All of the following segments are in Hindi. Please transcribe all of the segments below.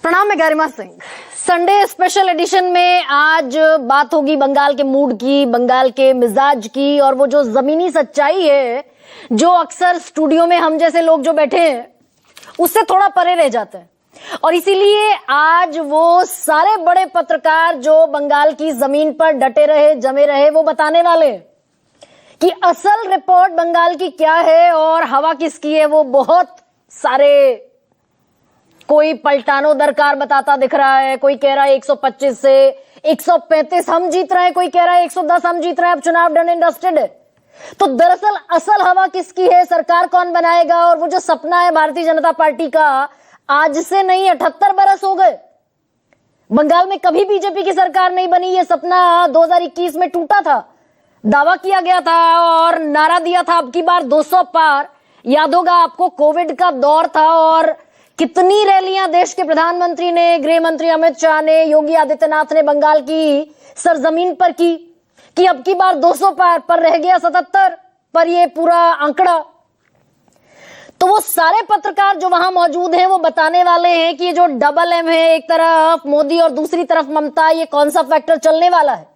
प्रणाम, मैं Garima Singh. Sunday special edition में आज बात होगी बंगाल के मूड की, बंगाल के मिजाज की, और वो जो जमीनी सच्चाई है जो अक्सर स्टूडियो में हम जैसे लोग जो बैठे हैं उससे थोड़ा परे रह जाते हैं। और इसीलिए आज वो सारे बड़े पत्रकार जो बंगाल की जमीन पर डटे रहे, जमे रहे, वो बताने वाले हैं कि असल रिपोर्ट बंगाल की क्या है और हवा किसकी है। वो बहुत सारे, कोई पलटानो दरकार बताता दिख रहा है, कोई कह रहा है 125 से 135 हम जीत रहे हैं, कोई कह रहा है 110 हम जीत रहे हैं, अब चुनाव डन एंड डस्टेड है। तो दरअसल असल हवा किसकी है, सरकार कौन बनाएगा, और वो जो सपना है भारतीय जनता पार्टी का, आज से नहीं 78 बरस हो गए। बंगाल में कभी बीजेपी की सरकार नहीं बनी, ये सपना 2021 में टूटा था। दावा किया गया था और नारा दिया था अब की बार 200 पार। याद होगा आपको, कोविड का दौर था और कितनी रैलियां देश के प्रधानमंत्री ने, गृह मंत्री अमित शाह ने, योगी आदित्यनाथ ने बंगाल की सरजमीन पर की कि अब की बार 200 पार, पर रह गया 77 पर ये पूरा आंकड़ा। तो वो सारे पत्रकार जो वहां मौजूद हैं वो बताने वाले हैं कि ये जो डबल एम है, एक तरफ मोदी और दूसरी तरफ ममता, ये कौन सा फैक्टर चलने वाला है।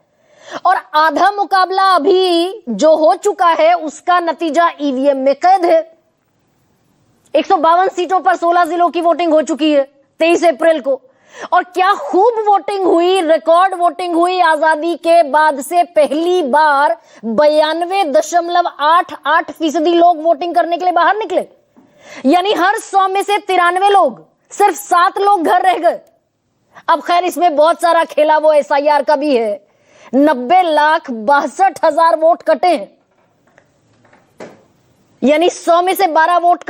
और आधा मुकाबला अभी जो हो चुका है उसका नतीजा ईवीएम में कैद है। 152 सीटों पर 16 जिलों की वोटिंग हो चुकी है 23 अप्रैल को। और क्या खूब वोटिंग हुई, रिकॉर्ड वोटिंग हुई। आजादी के बाद से पहली बार 92.88% लोग वोटिंग करने के लिए बाहर निकले। यानी हर 100 में से 93 लोग, सिर्फ 7 लोग घर रह गए। अब खैर इसमें बहुत सारा खेला वो एसआईआर का भी है। 90,62,000 वोट कटे हैं, यानी 100 में से 12 वोट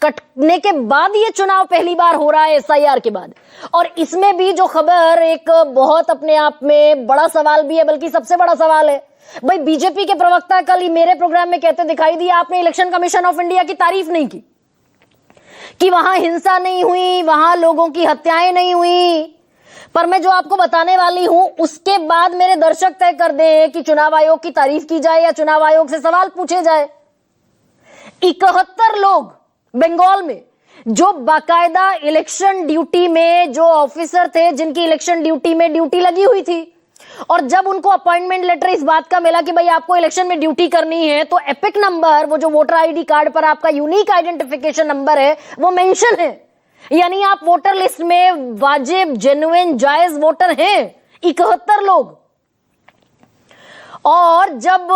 कटने के बाद ये चुनाव पहली बार हो रहा है एसआईआर के बाद। और इसमें भी जो खबर, एक बहुत अपने आप में बड़ा सवाल भी है, बल्कि सबसे बड़ा सवाल है। भाई बीजेपी के प्रवक्ता कल ही मेरे प्रोग्राम में कहते दिखाई दिए, आपने इलेक्शन कमीशन ऑफ इंडिया की तारीफ नहीं की कि वहां हिंसा नहीं हुई, वहां लोगों की हत्याएं नहीं हुई। पर मैं जो आपको बताने वाली हूं उसके बाद मेरे दर्शक तय कर दें कि चुनाव आयोग की तारीफ की जाए या चुनाव आयोग से सवाल पूछे जाए। 71 लोग बंगाल में जो बाकायदा इलेक्शन ड्यूटी में, जो ऑफिसर थे जिनकी इलेक्शन ड्यूटी में ड्यूटी लगी हुई थी, और जब उनको अपॉइंटमेंट लेटर इस बात का मिला कि भाई आपको इलेक्शन में ड्यूटी करनी है, तो एपिक नंबर, वो जो वोटर आईडी कार्ड पर आपका यूनिक आइडेंटिफिकेशन नंबर है, वो मेंशन है। यानी आप वोटर लिस्ट में वाजिब, जेन्युइन, जायज वोटर हैं 71 लोग। और जब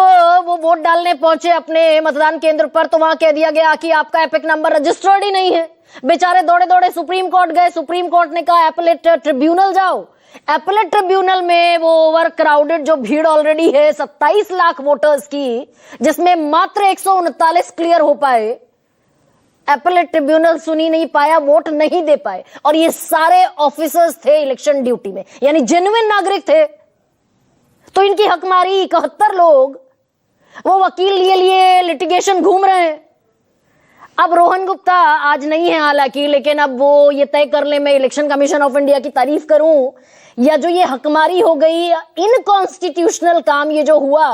वो वोट डालने पहुंचे अपने मतदान केंद्र पर, तो वहां कह दिया गया कि आपका एपिक नंबर रजिस्टर्ड ही नहीं है। बेचारे दौड़े दौड़े सुप्रीम कोर्ट गए। सुप्रीम कोर्ट ने कहा एपेलेट ट्रिब्यूनल जाओ। एपेलेट ट्रिब्यूनल में वो ओवर क्राउडेड जो भीड़ ऑलरेडी है 27 लाख वोटर्स की, जिसमें मात्र 139 क्लियर हो पाए। एपेलेट ट्रिब्यूनल सुन ही नहीं पाया, वोट नहीं दे पाए। और ये सारे ऑफिसर्स थे इलेक्शन ड्यूटी में, यानी जेन्युइन नागरिक थे। तो इनकी हकमारी 71 लोग, वो वकील लिए लिटिगेशन घूम रहे हैं। अब रोहन गुप्ता आज नहीं है हालांकि, लेकिन अब वो ये तय कर ले मैं इलेक्शन कमीशन ऑफ इंडिया की तारीफ करूं या जो ये हकमारी हो गई, इनकॉन्स्टिट्यूशनल काम ये जो हुआ,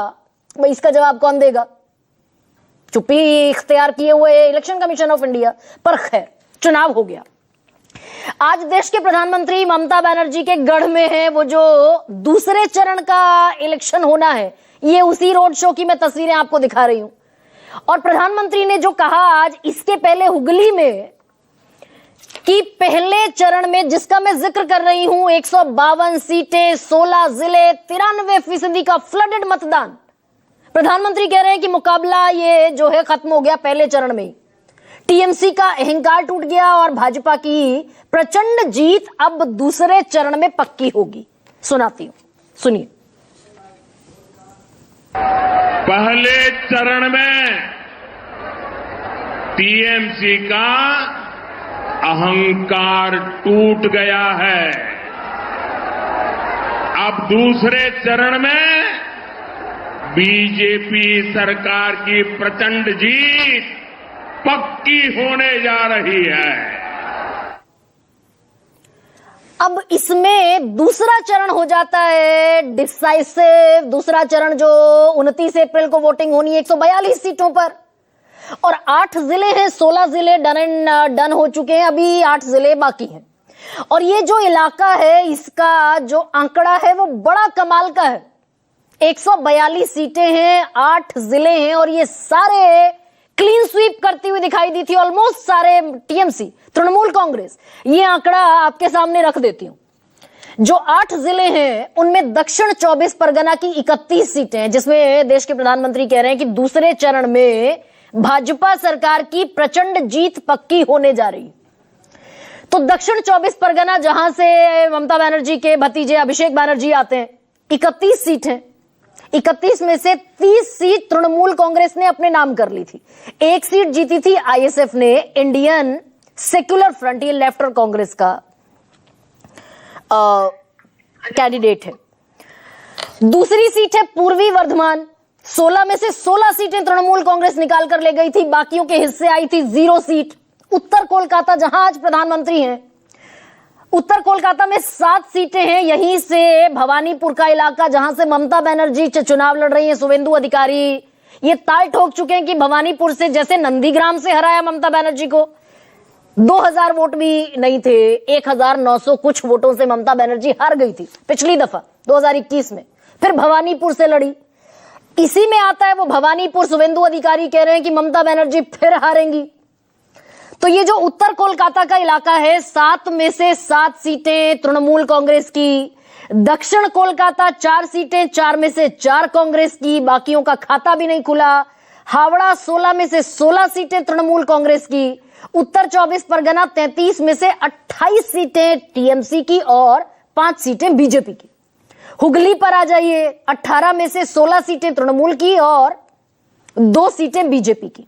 भाई इसका जवाब कौन देगा। चुप्पी इख्तियार किए हुए इलेक्शन कमीशन ऑफ इंडिया। पर खैर चुनाव हो गया। आज देश के प्रधानमंत्री ममता बनर्जी के गढ़ में है वो जो दूसरे चरण का इलेक्शन होना है। ये उसी रोड शो की मैं तस्वीरें आपको दिखा रही हूं। और प्रधानमंत्री ने जो कहा आज, इसके पहले हुगली में, कि पहले चरण में जिसका मैं जिक्र कर रही हूं, 152 सीटें, 16 जिले, 93% का फ्लडेड मतदान। प्रधानमंत्री कह रहे हैं कि मुकाबला ये जो है खत्म हो गया पहले चरण में ही। टीएमसी का अहंकार टूट गया और भाजपा की प्रचंड जीत अब दूसरे चरण में पक्की होगी। सुनाती हूं, सुनिए। पहले चरण में टीएमसी का अहंकार टूट गया है। अब दूसरे चरण में बीजेपी सरकार की प्रचंड जीत पक्की होने जा रही है। अब इसमें दूसरा चरण हो जाता है डिसाइसिव। दूसरा चरण जो 29 अप्रैल को वोटिंग होनी है 142 सीटों पर, और 8 जिले हैं, 16 जिले डन हो चुके हैं, अभी 8 जिले बाकी हैं। और ये जो इलाका है, इसका जो आंकड़ा है वो बड़ा कमाल का है। 142 सीटें हैं, 8 जिले हैं और ये सारे क्लीन स्वीप करती हुई दिखाई दी थी, ऑलमोस्ट सारे टीएमसी, तृणमूल कांग्रेस। ये आंकड़ा आपके सामने रख देती हूं। जो 8 जिले हैं उनमें दक्षिण 24 परगना की 31 सीटें हैं, जिसमें देश के प्रधानमंत्री कह रहे हैं कि दूसरे चरण में भाजपा सरकार की प्रचंड जीत पक्की होने जा रही। तो दक्षिण 24 परगना, जहां से ममता बनर्जी के भतीजे अभिषेक बनर्जी आते हैं, 31 सीट हैं। 31 में से 30 सीट तृणमूल कांग्रेस ने अपने नाम कर ली थी। 1 सीट जीती थी आईएसएफ ने, इंडियन सेक्युलर फ्रंट, ये लेफ्ट कांग्रेस का कैंडिडेट है। दूसरी सीट है पूर्वी वर्धमान, 16 में से 16 सीटें तृणमूल कांग्रेस निकाल कर ले गई थी, बाकियों के हिस्से आई थी 0 सीट। उत्तर कोलकाता, जहां आज प्रधानमंत्री हैं, उत्तर कोलकाता में 7 सीटें हैं। यहीं से भवानीपुर का इलाका, जहां से ममता बनर्जी चुनाव लड़ रही हैं, शुभेंदु अधिकारी ये ताल ठोक चुके हैं कि भवानीपुर से, जैसे नंदीग्राम से हराया ममता बनर्जी को, 2000 वोट भी नहीं थे, 1900 कुछ वोटों से ममता बनर्जी हार गई थी पिछली दफा 2021 में। फिर भवानीपुर से लड़ी, इसी में आता है वो भवानीपुर। शुभेंदु अधिकारी कह रहे हैं कि ममता बनर्जी फिर हारेंगी। तो ये जो उत्तर कोलकाता का इलाका है, 7 में से 7 सीटें तृणमूल कांग्रेस की। दक्षिण कोलकाता 4 सीटें, 4 में से 4 कांग्रेस की, बाकियों का खाता भी नहीं खुला। हावड़ा 16 में से 16 सीटें तृणमूल कांग्रेस की। उत्तर 24 परगना 33 में से 28 सीटें टीएमसी की और 5 सीटें बीजेपी की। हुगली पर आ जाइए, 18 में से 16 सीटें तृणमूल की और 2 सीटें बीजेपी की।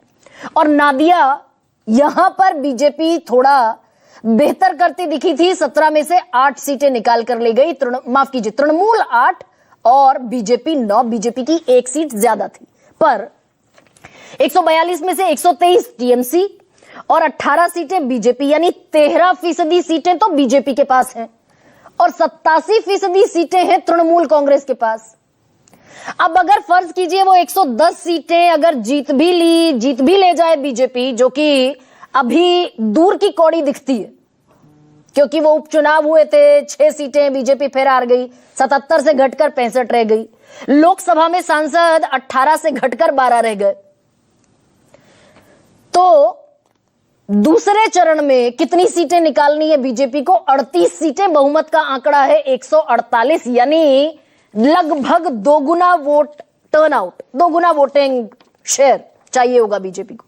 और नादिया, यहां पर बीजेपी थोड़ा बेहतर करती दिखी थी, 17 में से 8 सीटें निकाल कर ले गई। माफ कीजिए, तृणमूल 8 और बीजेपी 9, बीजेपी की 1 सीट ज्यादा थी। पर 142 में से 123 टीएमसी और 18 सीटें बीजेपी, यानी 13% सीटें तो बीजेपी के पास हैं और 87% सीटें हैं तृणमूल कांग्रेस के पास। अब अगर फर्ज कीजिए वो 110 सीटें अगर जीत भी ले जाए बीजेपी, जो कि अभी दूर की कौड़ी दिखती है, क्योंकि वो उपचुनाव हुए थे, 6 सीटें बीजेपी फिर हार गई, 77 से घटकर 65 रह गई। लोकसभा में सांसद 18 से घटकर 12 रह गए। तो दूसरे चरण में कितनी सीटें निकालनी है बीजेपी को? 38 सीटें, बहुमत का आंकड़ा है 148, यानी लगभग 2 गुना वोट टर्नआउट, 2 गुना वोटिंग शेयर चाहिए होगा बीजेपी को।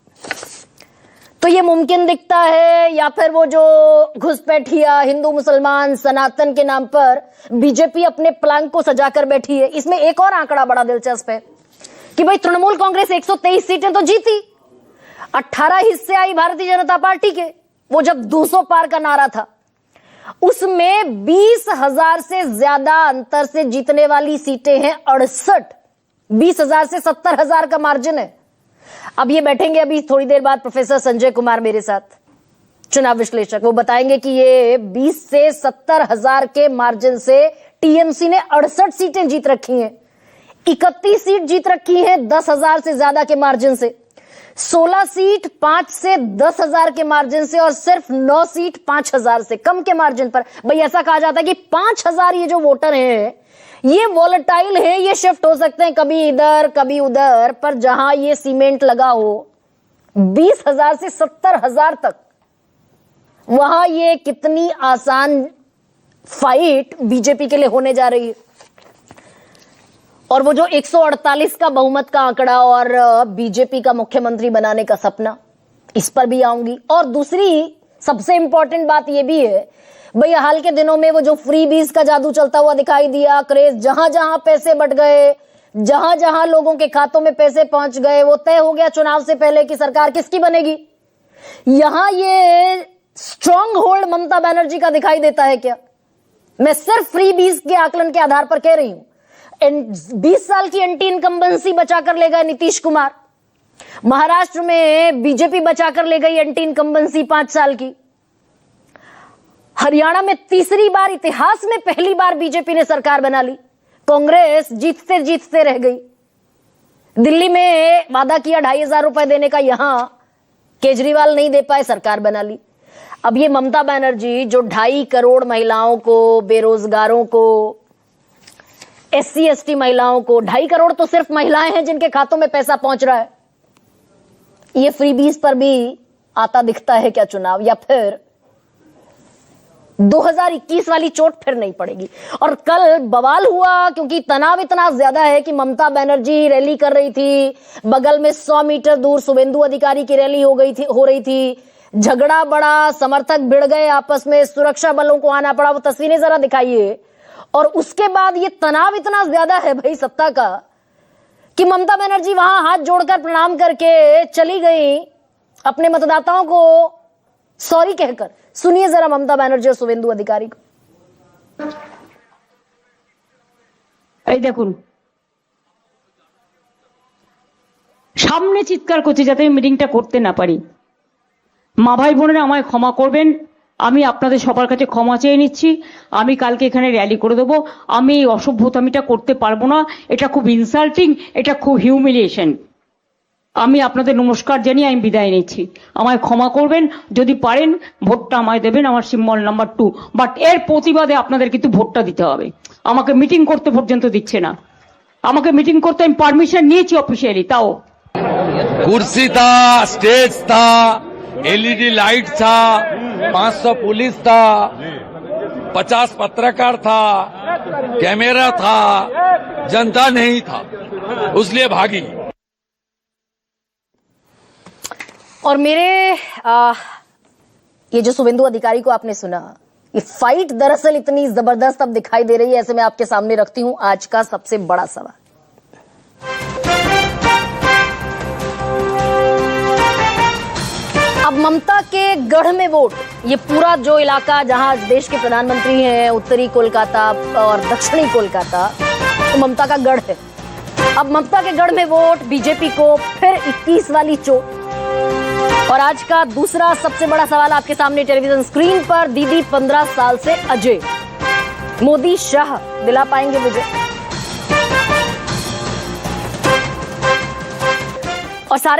तो ये मुमकिन दिखता है, या फिर वो जो घुसपैठिया हिंदू मुसलमान सनातन के नाम पर बीजेपी अपने प्लान को सजाकर बैठी है। इसमें एक और आंकड़ा बड़ा दिलचस्प है कि भाई तृणमूल कांग्रेस 123 सीटें तो जीती, 18 हिस्से आई भारतीय जनता पार्टी के, वो जब 200 पार का नारा था, उसमें 20,000 से ज्यादा अंतर से जीतने वाली सीटें हैं 68। 20,000 से 70,000 का मार्जिन है। अब ये बैठेंगे अभी थोड़ी देर बाद प्रोफेसर संजय कुमार मेरे साथ, चुनाव विश्लेषक, वो बताएंगे कि ये 20 से 70,000 के मार्जिन से टीएमसी ने 68 सीटें जीत रखी हैं, 31 सीट जीत रखी हैं 10,000 से ज्यादा के मार्जिन से, 16 सीट 5 से 10,000 के मार्जिन से और सिर्फ 9 सीट 5,000 से कम के मार्जिन पर। भाई ऐसा कहा जाता है कि 5,000 ये जो वोटर हैं ये वॉलेटाइल है, ये शिफ्ट हो सकते हैं कभी इधर कभी उधर, पर जहां ये सीमेंट लगा हो 20,000 से 70,000 तक, वहां ये कितनी आसान फाइट बीजेपी के लिए होने जा रही है। और वो जो 148 का बहुमत का आंकड़ा और बीजेपी का मुख्यमंत्री बनाने का सपना, इस पर भी आऊंगी। और दूसरी सबसे इंपॉर्टेंट बात ये भी है, भाई हाल के दिनों में वो जो फ्री बीज का जादू चलता हुआ दिखाई दिया, क्रेज, जहां जहां पैसे बट गए, जहां जहां लोगों के खातों में पैसे पहुंच गए, वो तय हो गया चुनाव से पहले कि सरकार किसकी बनेगी। यहां ये स्ट्रॉन्ग होल्ड ममता बनर्जी का दिखाई देता है क्या? मैं सिर्फ फ्री बीज के आकलन के आधार पर कह रही हूं। 20 साल की एंटी इनकम्बेंसी बचाकर ले गए नीतीश कुमार, महाराष्ट्र में बीजेपी बचाकर ले गई एंटी इनकम्बेंसी 5 साल की, हरियाणा में तीसरी बार, इतिहास में पहली बार बीजेपी ने सरकार बना ली, कांग्रेस जीतते जीतते रह गई। दिल्ली में वादा किया 2,500 रुपए देने का, यहां केजरीवाल नहीं दे पाए, सरकार बना ली। अब ये ममता बनर्जी जो 2.5 करोड़ महिलाओं को, बेरोजगारों को, SC ST महिलाओं को, 2.5 करोड़ तो सिर्फ महिलाएं हैं जिनके खातों में पैसा पहुंच रहा है, ये फ्रीबीज पर भी आता दिखता है क्या चुनाव? या फिर 2021 वाली चोट फिर नहीं पड़ेगी? और कल बवाल हुआ क्योंकि तनाव इतना ज्यादा है कि ममता बनर्जी रैली कर रही थी, बगल में 100 मीटर दूर शुभेंदु अधिकारी की रैली हो रही थी, झगड़ा बढ़ा, समर्थक भिड़ गए आपस में, सुरक्षा बलों को आना पड़ा। वो तस्वीरें जरा दिखाइए। और उसके बाद ये तनाव इतना ज्यादा है भाई सत्ता का कि ममता बनर्जी वहां हाथ जोड़कर प्रणाम करके चली गई अपने मतदाताओं को सॉरी कहकर। सुनिए जरा ममता बनर्जी और शुभेंदु अधिकारी को। এই দেখুন সামনে চিৎকার করছে যাতে আমি মিটিংটা করতে না পারি। মা ভাই বোনেরা আমায় ক্ষমা করবেন, আমি আপনাদের সবার কাছে ক্ষমা চেয়ে নিচ্ছি। আমি কালকে এখানে র্যালি করে দেবো। আমি এই অসভ্যতামিটা করতে পারবো না, এটা খুব ইনসাল্টিং, এটা খুব হিউমিলিয়েশন। আমি আপনাদের নমস্কার জানিয়ে আমি বিদায় নিচ্ছি। আমায় ক্ষমা করবেন, যদি পারেন ভোটটা আমায় দেবেন, আমার সিম্বল নাম্বার 2। বাট এর প্রতিবাদে আপনাদের কিন্তু ভোটটা দিতে হবে। আমাকে মিটিং করতে পর্যন্ত দিচ্ছে না। আমাকে মিটিং করতে আমি পারমিশন নিয়েছি অফিসিয়ালি, তাও कुर्सी था, स्टेज था, LED लाइट था, 500 पुलिस था, 50 पत्रकार था, कैमरा था, जनता नहीं था, उसलिए भागी। और मेरे ये जो शुभेंदु अधिकारी को आपने सुना, ये फाइट दरअसल इतनी जबरदस्त अब दिखाई दे रही है। ऐसे मैं आपके सामने रखती हूं आज का सबसे बड़ा सवाल। अब ममता के गढ़ में वोट, ये पूरा जो इलाका जहां देश के प्रधानमंत्री हैं, उत्तरी कोलकाता और दक्षिणी कोलकाता, तो ममता का गढ़ है। अब ममता के गढ़ में वोट, बीजेपी को फिर 21 वाली चोट। और आज का दूसरा सबसे बड़ा सवाल आपके सामने टेलीविजन स्क्रीन पर। दीदी 15 साल से अजय, मोदी शाह दिला पाएंगे विजय?